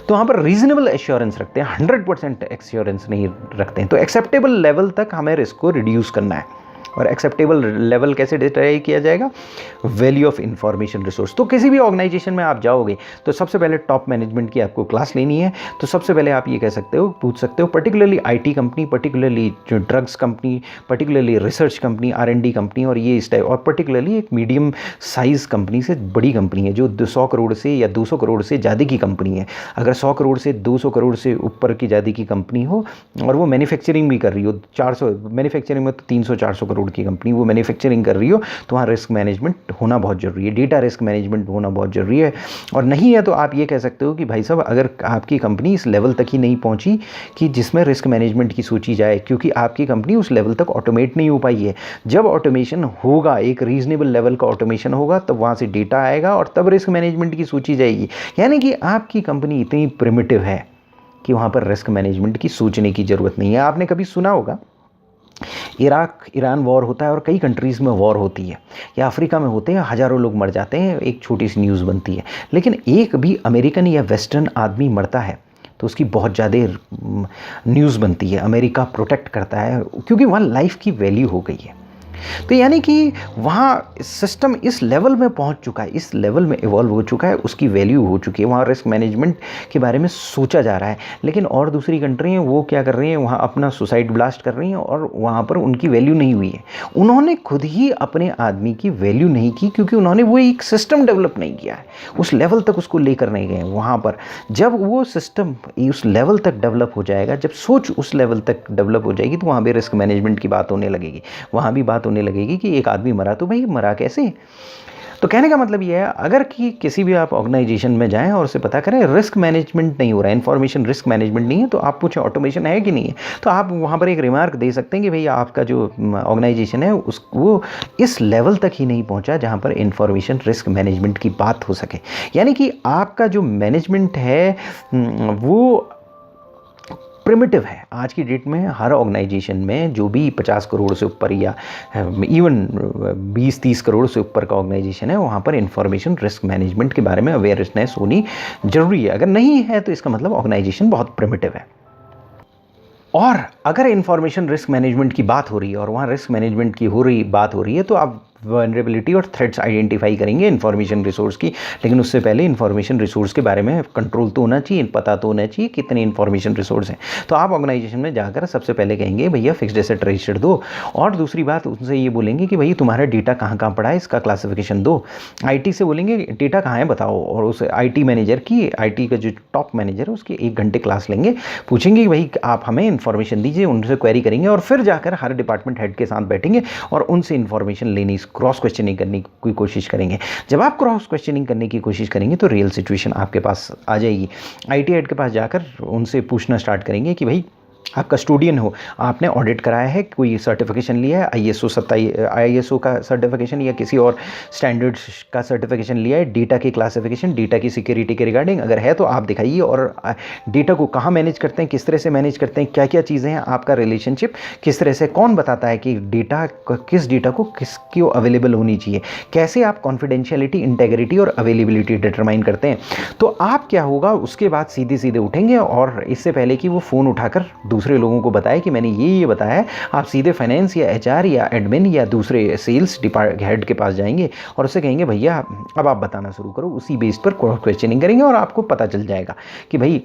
तो वहाँ पर रीजनेबल एश्योरेंस रखते हैं, 100% एश्योरेंस नहीं रखते हैं। तो एक्सेप्टेबल लेवल तक हमें रिस्क को रिड्यूस करना है। और एक्सेप्टेबल लेवल कैसे डिसाइड किया जाएगा, वैल्यू ऑफ इंफॉर्मेशन रिसोर्स। तो किसी भी ऑर्गेनाइजेशन में आप जाओगे तो सबसे पहले टॉप मैनेजमेंट की आपको क्लास लेनी है। तो सबसे पहले आप ये कह सकते हो, पूछ सकते हो, पर्टिकुलरली आईटी कंपनी, पर्टिकुलरली जो drugs company, particularly research company, R&D company, और ये इस टाइप, और पर्टिकुलरली एक मीडियम साइज कंपनी से बड़ी कंपनी है जो 100 करोड़ से या 200 करोड़ से ज़्यादा की कंपनी है। अगर 100 करोड़ से 200 करोड़ से ऊपर की ज़्यादा की कंपनी हो और वो मैन्युफैक्चरिंग भी कर रही हो, 400 मैन्युफैक्चरिंग में तो 300-400 करोड़ की कंपनी वो मैन्युफैक्चरिंग कर रही हो, तो वहाँ रिस्क मैनेजमेंट होना बहुत ज़रूरी है, डेटा रिस्क मैनेजमेंट होना बहुत ज़रूरी है। और नहीं है तो आप ये कह सकते हो कि भाई साहब, अगर आपकी कंपनी इस लेवल तक ही नहीं पहुँची कि जिसमें रिस्क मैनेजमेंट की सोची जाए, क्योंकि आपकी कंपनी उस लेवल तक ऑटोमेट नहीं हो पाई है। जब ऑटोमेशन होगा, एक रीजनेबल लेवल का ऑटोमेशन होगा, तब वहाँ से डेटा आएगा और तब रिस्क मैनेजमेंट की सोची जाएगी। यानी कि आपकी कंपनी इतनी प्रिमिटिव है कि वहाँ पर रिस्क मैनेजमेंट की सोचने की ज़रूरत नहीं है। आपने कभी सुना होगा इराक ईरान वॉर होता है और कई कंट्रीज़ में वॉर होती है, या अफ्रीका में होते हैं, हज़ारों लोग मर जाते हैं, एक छोटी सी न्यूज़ बनती है, लेकिन एक भी अमेरिकन या वेस्टर्न आदमी मरता है तो उसकी बहुत ज़्यादा न्यूज़ बनती है, अमेरिका प्रोटेक्ट करता है क्योंकि वहाँ लाइफ की वैल्यू हो गई है। तो यानी कि वहाँ सिस्टम इस लेवल में पहुँच चुका है, इस लेवल में इवॉल्व हो चुका है, उसकी वैल्यू हो चुकी है, वहाँ रिस्क मैनेजमेंट के बारे में सोचा जा रहा है। लेकिन और दूसरी कंट्री हैं वो क्या कर रही हैं, वहाँ अपना सुसाइड ब्लास्ट कर रही हैं और वहाँ पर उनकी वैल्यू नहीं हुई है। उन्होंने खुद ही अपने आदमी की वैल्यू नहीं की क्योंकि उन्होंने वो एक सिस्टम डेवलप नहीं किया है, उस लेवल तक उसको लेकर नहीं गए। वहाँ पर जब वो सिस्टम उस लेवल तक डेवलप हो जाएगा, जब सोच उस लेवल तक डेवलप हो जाएगी, तो वहाँ भी रिस्क मैनेजमेंट की बात होने लगेगी। वहाँ भी बात होने लगेगी कि एक आदमी मरा, तो भाई मरा कैसे। तो कहने का मतलब ये है, अगर कि किसी भी आप ऑर्गेनाइजेशन में जाएं और उससे पता करें रिस्क मैनेजमेंट नहीं हो रहा है, इन्फॉर्मेशन रिस्क मैनेजमेंट नहीं है, तो आप पूछें ऑटोमेशन है कि नहीं है, तो आप वहाँ पर एक रिमार्क दे सकते हैं कि भैया आपका जो ऑर्गेनाइजेशन है वो इस लेवल तक ही नहीं पहुँचा जहाँ पर इन्फॉर्मेशन रिस्क मैनेजमेंट की बात हो सके। यानी कि आपका जो मैनेजमेंट है वो प्रिमिटिव है। आज की डेट में हर ऑर्गेनाइजेशन में जो भी 50 करोड़ से ऊपर या इवन 20-30 करोड़ से ऊपर का ऑर्गेनाइजेशन है, वहाँ पर इंफॉर्मेशन रिस्क मैनेजमेंट के बारे में अवेयरनेस होनी जरूरी है। अगर नहीं है तो इसका मतलब ऑर्गेनाइजेशन बहुत प्रिमिटिव है। और अगर इंफॉर्मेशन रिस्क मैनेजमेंट की बात हो रही है और वहाँ रिस्क मैनेजमेंट की बात हो रही है, तो आप वनरेबिलिटी और थ्रेट्स आइडेंटिफाई करेंगे इन्फॉर्मेशन रिसोर्स की। लेकिन उससे पहले इन्फॉर्मेशन रिसोर्स के बारे में कंट्रोल तो होना चाहिए, पता तो होना चाहिए कितने इन्फॉर्मेशन रिसोर्स हैं। तो आप ऑर्गेनाइजेशन में जाकर सबसे पहले कहेंगे भैया फिक्स्ड एसेट रजिस्टर दो, और दूसरी बात उनसे ये बोलेंगे कि भाई तुम्हारा डेटा कहाँ कहाँ पड़ा है, इसका क्लासिफिकेशन दो। आईटी से बोलेंगे डेटा कहाँ है बताओ, और उस आईटी मैनेजर की, आईटी का जो टॉप मैनेजर है उसकी 1 घंटे क्लास लेंगे, पूछेंगे कि भाई आप हमें इन्फॉर्मेशन दीजिए, उनसे क्वेरी करेंगे और फिर जाकर हर डिपार्टमेंट हेड के साथ बैठेंगे और उनसे इन्फॉर्मेशन लेनी, क्रॉस क्वेश्चनिंग करने की कोशिश करेंगे। जब आप क्रॉस क्वेश्चनिंग करने की कोशिश करेंगे तो रियल सिचुएशन आपके पास आ जाएगी। आईटी हेड के पास जाकर उनसे पूछना स्टार्ट करेंगे कि भाई आप कस्टोडियन हो, आपने ऑडिट कराया है, कोई सर्टिफिकेशन लिया है, ISO का सर्टिफिकेशन या किसी और स्टैंडर्ड्स का सर्टिफिकेशन लिया है, डेटा की क्लासिफिकेशन, डेटा की सिक्योरिटी के रिगार्डिंग अगर है तो आप दिखाइए, और डेटा को कहाँ मैनेज करते हैं, किस तरह से मैनेज करते हैं, क्या क्या चीज़ें हैं, आपका रिलेशनशिप किस तरह से, कौन बताता है कि डेटा किस डेटा को किसकी अवेलेबल होनी चाहिए, कैसे आप कॉन्फिडेंशियलिटी, इंटेग्रिटी और अवेलेबिलिटी डिटरमाइन करते हैं। तो आप क्या होगा उसके बाद सीधे सीधे उठेंगे और इससे पहले कि वो फ़ोन उठाकर दूसरे लोगों को बताए कि मैंने ये बताया है, आप सीधे फाइनेंस या HR या एडमिन या दूसरे सेल्स हेड के पास जाएंगे और उससे कहेंगे भैया अब आप बताना शुरू करो। उसी बेस पर क्वेश्चनिंग करेंगे और आपको पता चल जाएगा कि भाई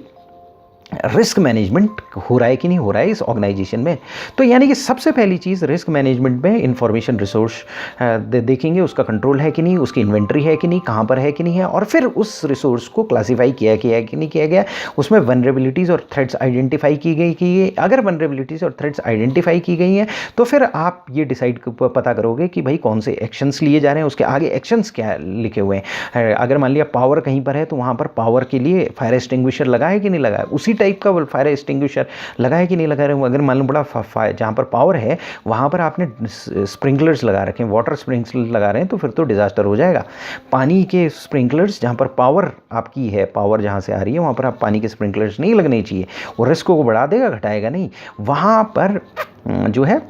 रिस्क मैनेजमेंट हो रहा है कि नहीं हो रहा है इस ऑर्गेनाइजेशन में। तो यानी कि सबसे पहली चीज़ रिस्क मैनेजमेंट में इंफॉर्मेशन रिसोर्स देखेंगे, उसका कंट्रोल है कि नहीं, उसकी इन्वेंट्री है कि नहीं, कहाँ पर है कि नहीं है, और फिर उस रिसोर्स को क्लासीफाई किया गया कि नहीं किया गया, उसमें वनरेबिलिटीज़ और थ्रेट्स आइडेंटिफाई की गई अगर वनरेबिलिटीज़ और थ्रेट्स आइडेंटिफाई की गई हैं तो फिर आप ये डिसाइड पता करोगे कि भाई कौन से एक्शंस लिए जा रहे हैं, उसके आगे एक्शंस क्या लिखे हुए हैं। अगर मान लिया पावर कहीं पर है तो वहाँ पर पावर के लिए फायर एक्सटिंग्विशर लगा है कि नहीं लगा है, उसी टाइप का फायर एक्सटिंग्विशर लगा है कि नहीं लगा रहे। अगर मालूम पड़ा जहाँ पर पावर है वहाँ पर आपने स्प्रिंकलर्स लगा रखे हैं, वाटर स्प्रिंकलर्स लगा रहे हैं, तो फिर तो डिजास्टर हो जाएगा। पानी के स्प्रिंकलर्स जहाँ पर पावर आपकी है, पावर जहाँ से आ रही है वहाँ पर आप पानी के स्प्रिंकलर्स नहीं लगने चाहिए, वो रिस्क को बढ़ा देगा घटाएगा नहीं। वहाँ पर जो है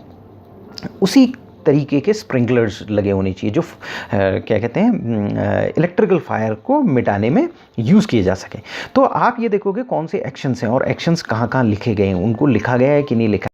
उसी तरीके के स्प्रिंकलर्स लगे होने चाहिए जो क्या कहते हैं इलेक्ट्रिकल फायर को मिटाने में यूज़ किए जा सके। तो आप ये देखोगे कौन से एक्शंस हैं और एक्शंस कहाँ कहाँ लिखे गए हैं, उनको लिखा गया है कि नहीं लिखा